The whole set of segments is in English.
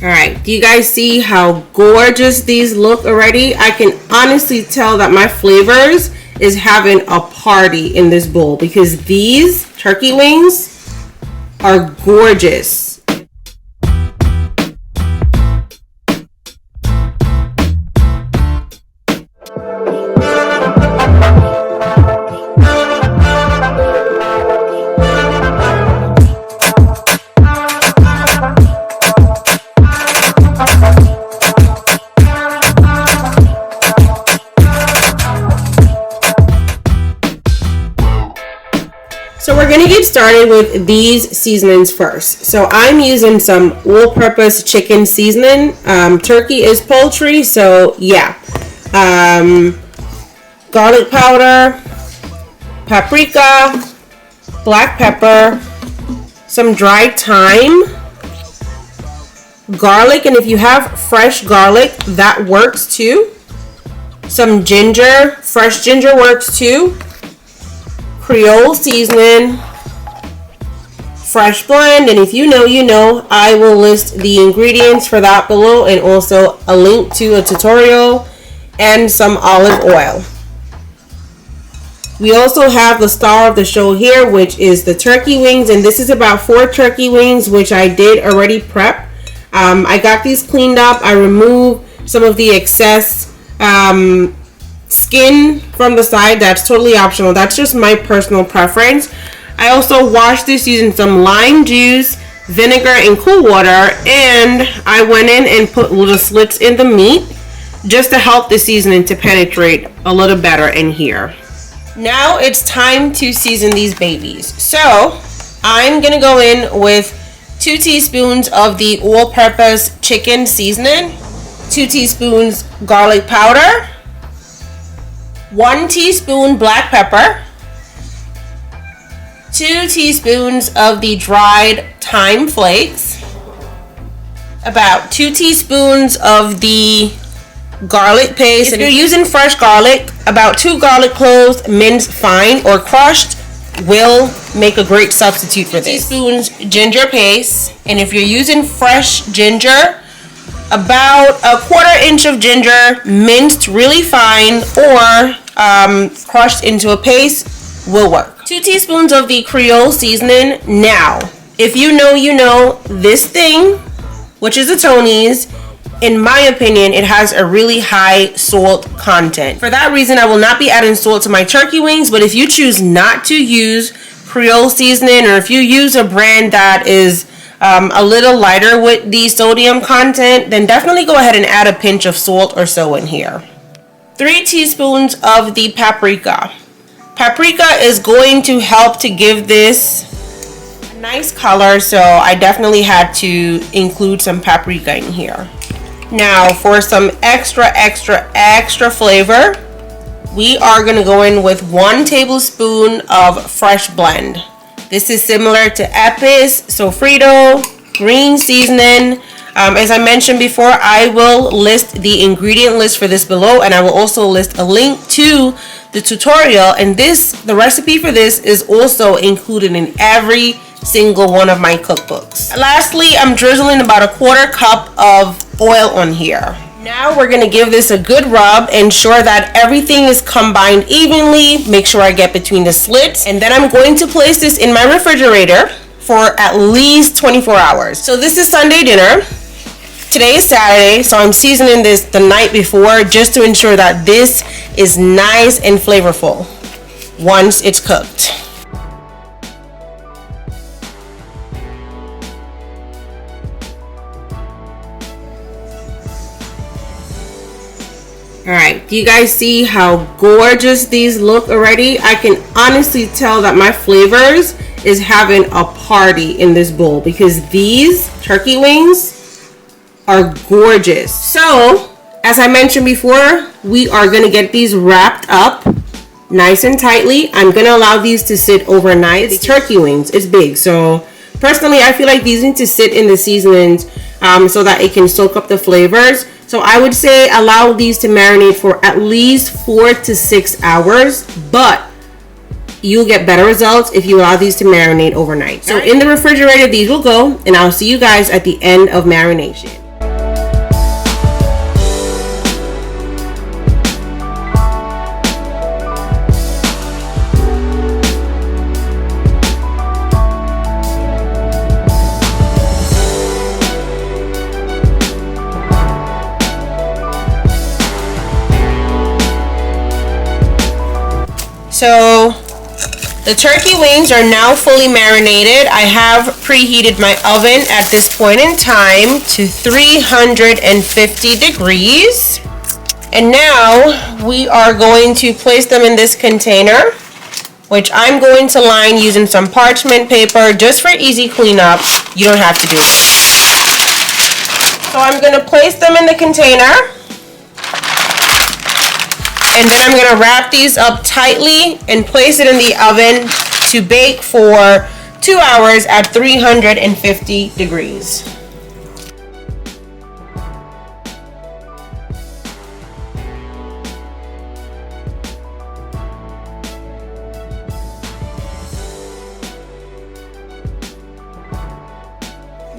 All right, do you guys see how gorgeous these look already? I can honestly tell that my flavors is having a party in this bowl because these turkey wings are gorgeous. So we're gonna get started with these seasonings first. So I'm using some all-purpose chicken seasoning. Turkey is poultry, so yeah. Garlic powder, paprika, black pepper, some dried thyme, garlic, and if you have fresh garlic, that works too. Some ginger, fresh ginger works too. Creole seasoning, fresh blend, and if you know, you know. I will list the ingredients for that below and also a link to a tutorial and some olive oil. We also have the star of the show here, which is the turkey wings, and this is about 4 turkey wings, which I did already prep. I got these cleaned up. I removed some of the excess skin from the side. That's totally optional. That's just my personal preference. I also washed this using some lime juice, vinegar, and cool water, and I went in and put little slits in the meat just to help the seasoning to penetrate a little better in here. Now it's time to season these babies. So I'm gonna go in with 2 teaspoons of the all-purpose chicken seasoning, 2 teaspoons garlic powder, 1 teaspoon black pepper, 2 teaspoons of the dried thyme flakes, about 2 teaspoons of the garlic paste. If you're using fresh garlic, about 2 garlic cloves minced fine or crushed will make a great substitute for this. 2 teaspoons ginger paste, and if you're using fresh ginger, about a 1/4 inch of ginger minced really fine or crushed into a paste will work. 2 teaspoons of the Creole seasoning. Now, if you know, you know, this thing, which is a Tony's, in my opinion, it has a really high salt content. For that reason, I will not be adding salt to my turkey wings, but if you choose not to use Creole seasoning, or if you use a brand that is a little lighter with the sodium content, then definitely go ahead and add a pinch of salt or so in here. 3 teaspoons of the paprika. Paprika is going to help to give this a nice color, so I definitely had to include some paprika in here. Now for some extra flavor, we are going to go in with 1 tablespoon of fresh blend. This is similar to Epis, Sofrito, green seasoning. As I mentioned before, I will list the ingredient list for this below, and I will also list a link to the tutorial. And the recipe for this is also included in every single one of my cookbooks. Lastly, I'm drizzling about a 1/4 cup of oil on here. Now we're going to give this a good rub, ensure that everything is combined evenly. Make sure I get between the slits, and then I'm going to place this in my refrigerator for at least 24 hours. So this is Sunday dinner. Today is Saturday, so I'm seasoning this the night before just to ensure that this is nice and flavorful once it's cooked. Alright, do you guys see how gorgeous these look already? I can honestly tell that my flavors is having a party in this bowl because these turkey wings are gorgeous. So, as I mentioned before, we are going to get these wrapped up nice and tightly. I'm going to allow these to sit overnight. It's turkey wings. It's big. So, personally, I feel like these need to sit in the seasonings so that it can soak up the flavors. So I would say allow these to marinate for at least 4 to 6 hours, but you'll get better results if you allow these to marinate overnight. So in the refrigerator, these will go, and I'll see you guys at the end of marination. So the turkey wings are now fully marinated. I have preheated my oven at this point in time to 350 degrees. And now we are going to place them in this container, which I'm going to line using some parchment paper just for easy cleanup. You don't have to do it. So I'm going to place them in the container. And then I'm going to wrap these up tightly and place it in the oven to bake for 2 hours at 350 degrees.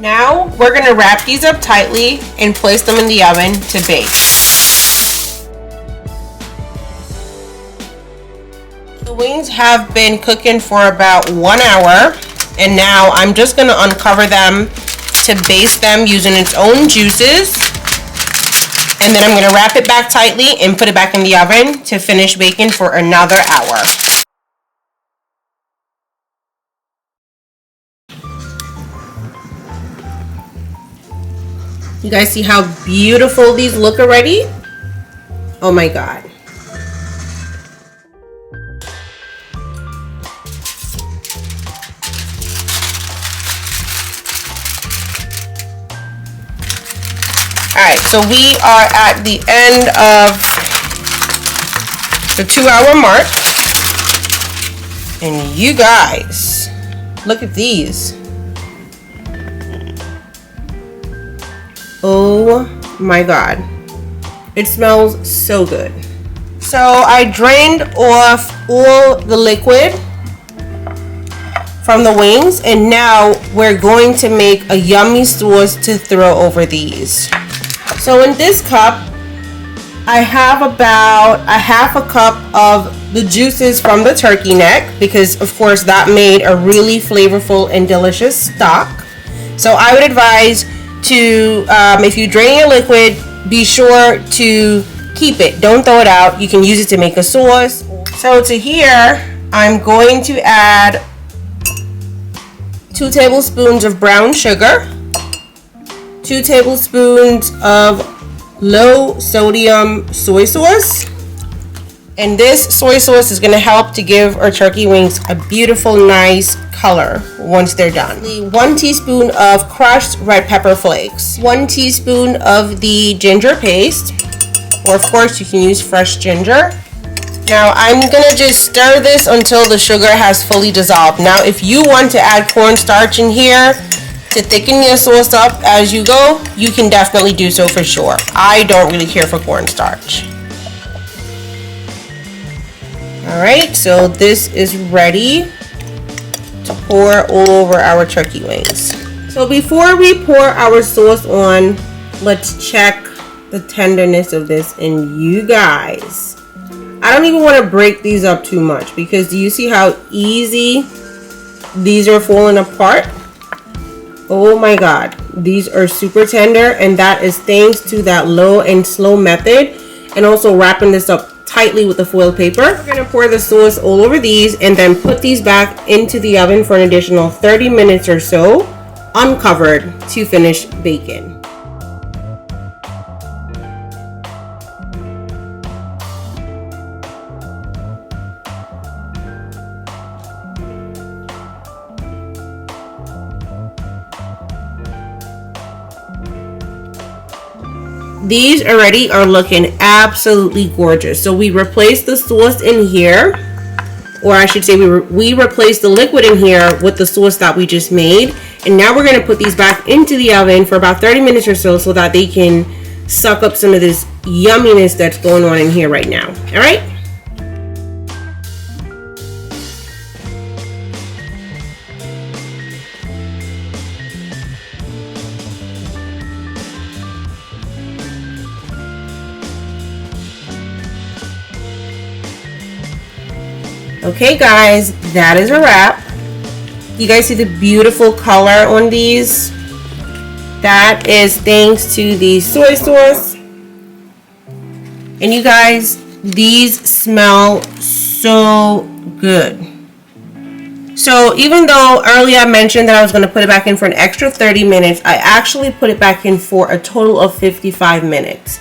Now we're going to wrap these up tightly and place them in the oven to bake. The wings have been cooking for about 1 hour, and now I'm just going to uncover them to baste them using its own juices. And then I'm going to wrap it back tightly and put it back in the oven to finish baking for another hour. You guys see how beautiful these look already? Oh my God. Alright, so we are at the end of the 2-hour mark. And you guys, look at these. Oh my God. It smells so good. So I drained off all the liquid from the wings, and now we're going to make a yummy sauce to throw over these. So in this cup, I have about a half a cup of the juices from the turkey neck, because of course that made a really flavorful and delicious stock. So I would advise to, if you drain your liquid, be sure to keep it. Don't throw it out. You can use it to make a sauce. So to here, I'm going to add 2 tablespoons of brown sugar, 2 tablespoons of low sodium soy sauce. And this soy sauce is going to help to give our turkey wings a beautiful, nice color once they're done. 1 teaspoon of crushed red pepper flakes, 1 teaspoon of the ginger paste, or of course you can use fresh ginger. Now I'm gonna just stir this until the sugar has fully dissolved. Now if you want to add cornstarch in here to thicken your sauce up as you go, you can definitely do so for sure. I don't really care for cornstarch. Alright, so this is ready to pour all over our turkey wings. So before we pour our sauce on, let's check the tenderness of this. And you guys, I don't even want to break these up too much, because do you see how easy these are falling apart? Oh my God, these are super tender, and that is thanks to that low and slow method, and also wrapping this up tightly with the foil paper. We're going to pour the sauce all over these and then put these back into the oven for an additional 30 minutes or so, uncovered, to finish baking. These already are looking absolutely gorgeous. So we replaced the sauce in here, or I should say we replaced the liquid in here with the sauce that we just made. And now we're going to put these back into the oven for about 30 minutes or so that they can suck up some of this yumminess that's going on in here right now. All right. Okay guys, that is a wrap. You guys see the beautiful color on these? That is thanks to the soy sauce. And you guys, these smell so good. So even though earlier I mentioned that I was going to put it back in for an extra 30 minutes, I actually put it back in for a total of 55 minutes.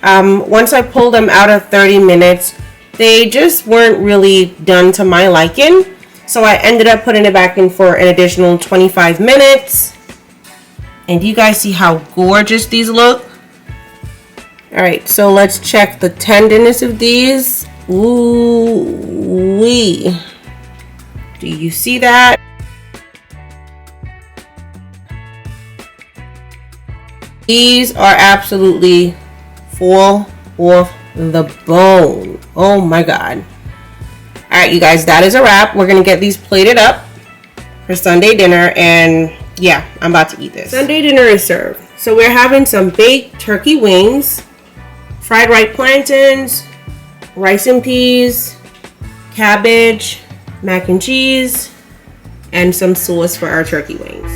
Once I pulled them out of 30 minutes, they just weren't really done to my liking. So I ended up putting it back in for an additional 25 minutes. And do you guys see how gorgeous these look? Alright, so let's check the tenderness of these. Ooh-wee. Do you see that? These are absolutely full off the bone. Oh my god. Alright, you guys, that is a wrap. We're going to get these plated up for Sunday dinner. And yeah, I'm about to eat this. Sunday dinner is served. So we're having some baked turkey wings, fried ripe plantains, rice and peas, cabbage, mac and cheese, and some sauce for our turkey wings.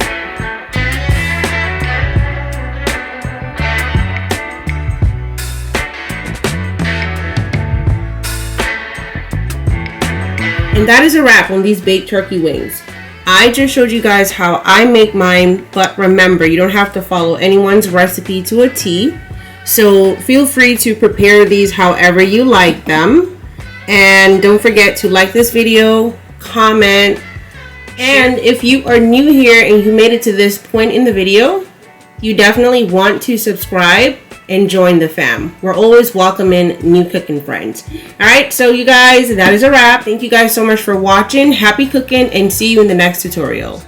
And that is a wrap on these baked turkey wings. I just showed you guys how I make mine, but remember, you don't have to follow anyone's recipe to a T. So feel free to prepare these however you like them. And don't forget to like this video, comment, and if you are new here and you made it to this point in the video, you definitely want to subscribe and join the fam. We're always welcoming new cooking friends. Alright, so you guys, that is a wrap. Thank you guys so much for watching. Happy cooking and see you in the next tutorial.